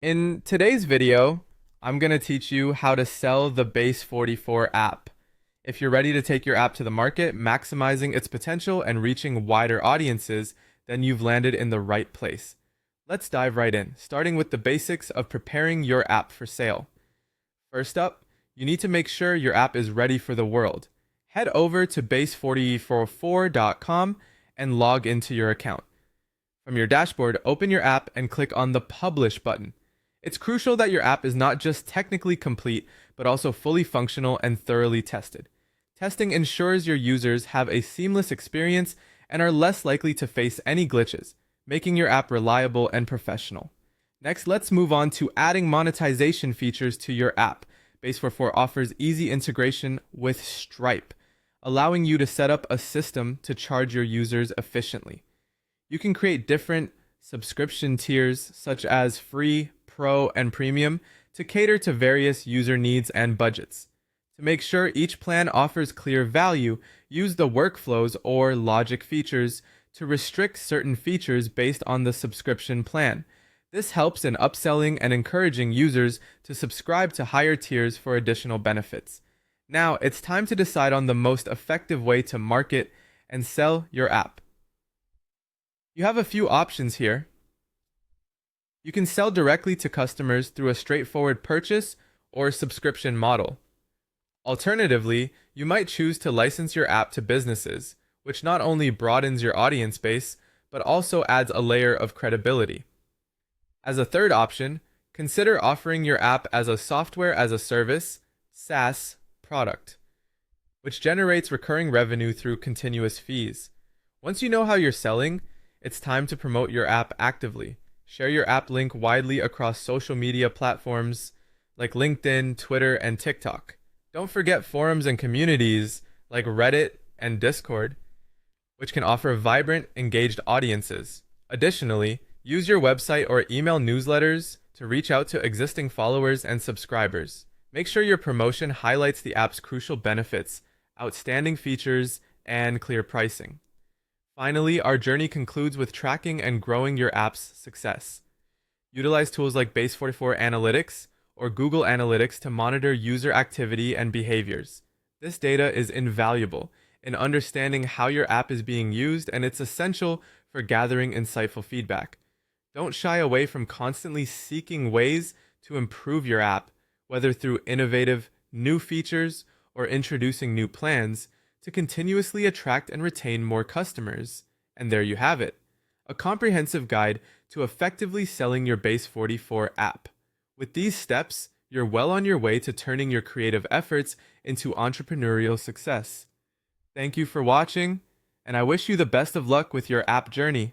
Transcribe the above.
In today's video, I'm going to teach you how to sell the Base44 app. If you're ready to take your app to the market, maximizing its potential and reaching wider audiences, then you've landed in the right place. Let's dive right in, starting with the basics of preparing your app for sale. First up, you need to make sure your app is ready for the world. Head over to base444.com and log into your account. From your dashboard, open your app and click on the Publish button. It's crucial that your app is not just technically complete, but also fully functional and thoroughly tested. Testing ensures your users have a seamless experience and are less likely to face any glitches, making your app reliable and professional. Next, let's move on to adding monetization features to your app. Base44 offers easy integration with Stripe, allowing you to set up a system to charge your users efficiently. You can create different subscription tiers such as free, pro, and premium to cater to various user needs and budgets. To make sure each plan offers clear value, use the workflows or logic features to restrict certain features based on the subscription plan. This helps in upselling and encouraging users to subscribe to higher tiers for additional benefits. Now, it's time to decide on the most effective way to market and sell your app. You have a few options here. You can sell directly to customers through a straightforward purchase or subscription model. Alternatively, you might choose to license your app to businesses, which not only broadens your audience base, but also adds a layer of credibility. As a third option, consider offering your app as a software as a service (SaaS) product, which generates recurring revenue through continuous fees. Once you know how you're selling, it's time to promote your app actively. Share your app link widely across social media platforms like LinkedIn, Twitter, and TikTok. Don't forget forums and communities like Reddit and Discord, which can offer vibrant, engaged audiences. Additionally, use your website or email newsletters to reach out to existing followers and subscribers. Make sure your promotion highlights the app's crucial benefits, outstanding features, and clear pricing. Finally, our journey concludes with tracking and growing your app's success. Utilize tools like Base44 Analytics or Google Analytics to monitor user activity and behaviors. This data is invaluable in understanding how your app is being used, and it's essential for gathering insightful feedback. Don't shy away from constantly seeking ways to improve your app, whether through innovative new features or introducing new plans, to continuously attract and retain more customers. And there you have it, a comprehensive guide to effectively selling your Base44 app. With these steps, you're well on your way to turning your creative efforts into entrepreneurial success. Thank you for watching, and I wish you the best of luck with your app journey.